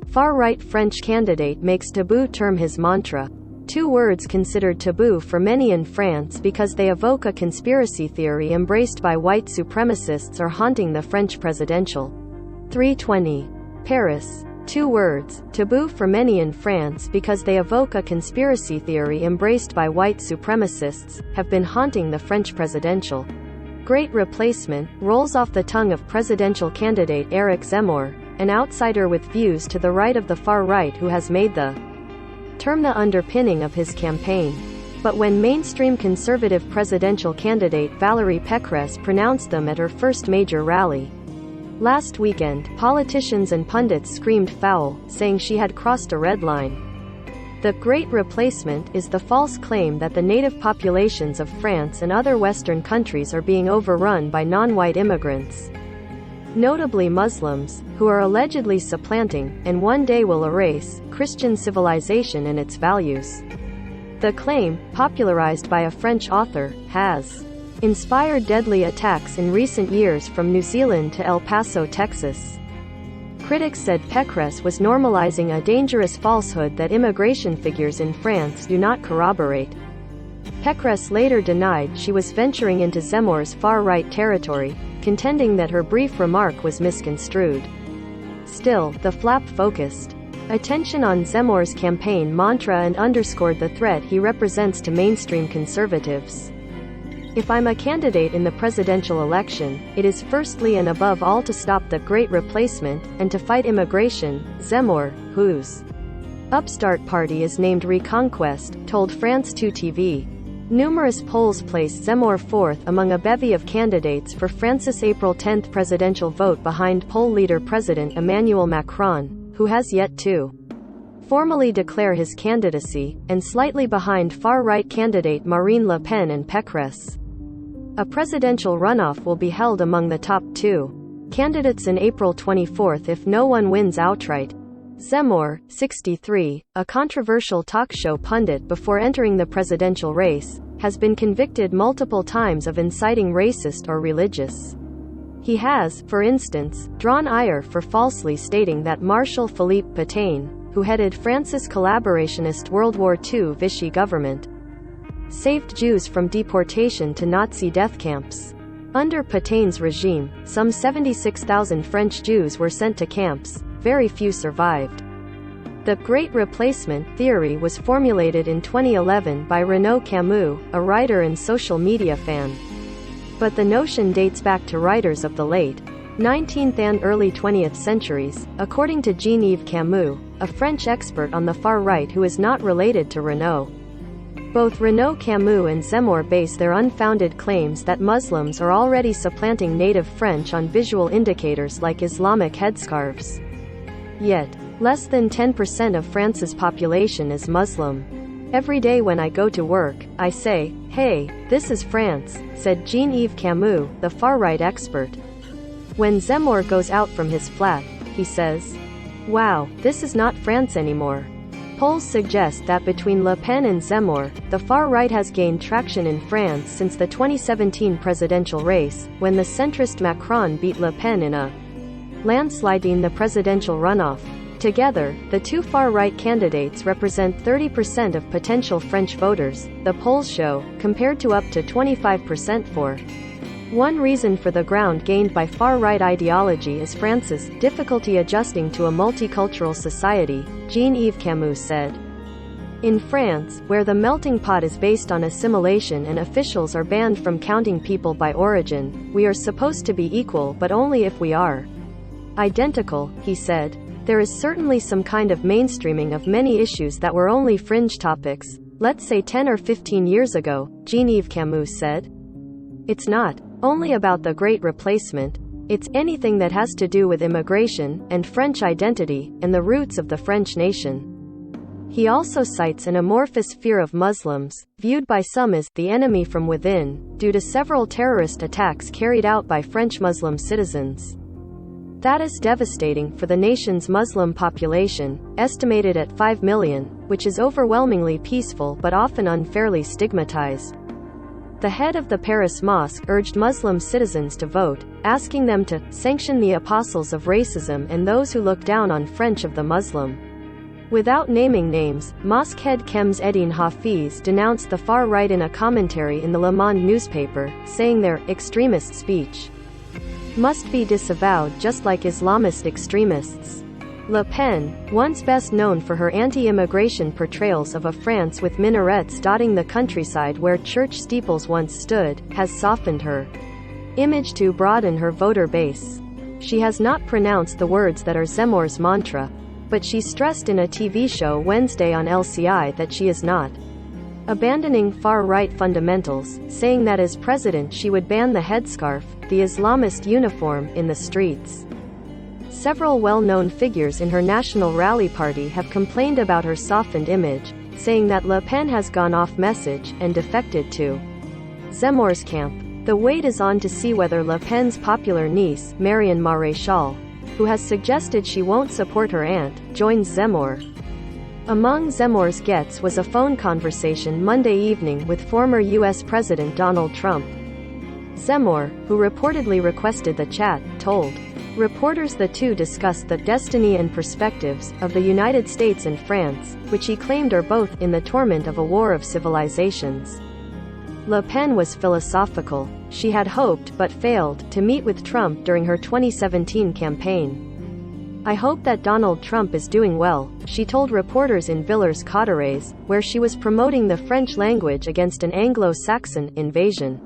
Far-right French candidate makes taboo term his mantra. Two words considered taboo for many in France because they evoke a conspiracy theory embraced by white supremacists are haunting the French presidential. 320. Paris. Two words, taboo for many in France because they evoke a conspiracy theory embraced by white supremacists, have been haunting the French presidential. Great replacement rolls off the tongue of presidential candidate Éric Zemmour, an outsider with views to the right of the far right who has made the term the underpinning of his campaign. But when mainstream conservative presidential candidate Valérie Pécresse pronounced them at her first major rally last weekend, politicians and pundits screamed foul, saying she had crossed a red line. The Great Replacement is the false claim that the native populations of France and other Western countries are being overrun by non-white immigrants, notably Muslims, who are allegedly supplanting, and one day will erase, Christian civilization and its values. The claim, popularized by a French author, has inspired deadly attacks in recent years from New Zealand to El Paso, Texas. Critics said Pécresse was normalizing a dangerous falsehood that immigration figures in France do not corroborate. Pécresse later denied she was venturing into Zemmour's far-right territory, contending that her brief remark was misconstrued. Still, the flap focused attention on Zemmour's campaign mantra and underscored the threat he represents to mainstream conservatives. If I'm a candidate in the presidential election, it is firstly and above all to stop the Great Replacement, and to fight immigration, Zemmour, whose upstart party is named Reconquest, told France 2 TV. Numerous polls placed Zemmour fourth among a bevy of candidates for France's April 10 presidential vote behind poll leader President Emmanuel Macron, who has yet to formally declare his candidacy, and slightly behind far-right candidate Marine Le Pen and Pécresse. A presidential runoff will be held among the top two candidates in April 24 if no one wins outright. Zemmour, 63, a controversial talk show pundit before entering the presidential race, has been convicted multiple times of inciting racist or religious. He has, for instance, drawn ire for falsely stating that Marshal Philippe Pétain, who headed France's collaborationist World War II Vichy government, saved Jews from deportation to Nazi death camps. Under Pétain's regime, some 76,000 French Jews were sent to camps. Very few survived. The Great Replacement theory was formulated in 2011 by Renaud Camus, a writer and social media fan. But the notion dates back to writers of the late 19th and early 20th centuries, according to Jean-Yves Camus, a French expert on the far right who is not related to Renaud. Both Renaud Camus and Zemmour base their unfounded claims that Muslims are already supplanting native French on visual indicators like Islamic headscarves. Yet, less than 10% of France's population is Muslim. Every day when I go to work, I say, "Hey, this is France," said Jean-Yves Camus, the far-right expert. When Zemmour goes out from his flat, he says, "Wow, this is not France anymore." Polls suggest that between Le Pen and Zemmour, the far right has gained traction in France since the 2017 presidential race, when the centrist Macron beat Le Pen in a landslide in the presidential runoff. Together, the two far-right candidates represent 30% of potential French voters, the polls show, compared to up to 25% for. One reason for the ground gained by far-right ideology is France's difficulty adjusting to a multicultural society, Jean-Yves Camus said. In France, where the melting pot is based on assimilation and officials are banned from counting people by origin, we are supposed to be equal but only if we are identical, he said. There is certainly some kind of mainstreaming of many issues that were only fringe topics, let's say 10 or 15 years ago, Jean-Yves Camus said. It's not only about the Great Replacement, it's anything that has to do with immigration, and French identity, and the roots of the French nation. He also cites an amorphous fear of Muslims, viewed by some as the enemy from within, due to several terrorist attacks carried out by French Muslim citizens. That is devastating for the nation's Muslim population, estimated at 5 million, which is overwhelmingly peaceful but often unfairly stigmatized. The head of the Paris mosque urged Muslim citizens to vote, asking them to sanction the apostles of racism and those who look down on French of the Muslim. Without naming names, mosque head Kems Eddine Hafiz denounced the far right in a commentary in the Le Monde newspaper, saying their extremist speech must be disavowed just like Islamist extremists. Le Pen, once best known for her anti-immigration portrayals of a France with minarets dotting the countryside where church steeples once stood, has softened her image to broaden her voter base. She has not pronounced the words that are Zemmour's mantra, but she stressed in a TV show Wednesday on LCI that she is not abandoning far-right fundamentals, saying that as president she would ban the headscarf, the Islamist uniform, in the streets. Several well-known figures in her national rally party have complained about her softened image, saying that Le Pen has gone off message and defected to Zemmour's camp. The wait is on to see whether Le Pen's popular niece, Marion Maréchal, who has suggested she won't support her aunt, joins Zemmour. Among Zemmour's gets was a phone conversation Monday evening with former U.S. President Donald Trump. Zemmour, who reportedly requested the chat, told reporters the two discussed the destiny and perspectives of the United States and France, which he claimed are both in the torment of a war of civilizations. Le Pen was philosophical. She had hoped, but failed, to meet with Trump during her 2017 campaign. "I hope that Donald Trump is doing well," she told reporters in Villers-Cotterêts, where she was promoting the French language against an Anglo-Saxon invasion.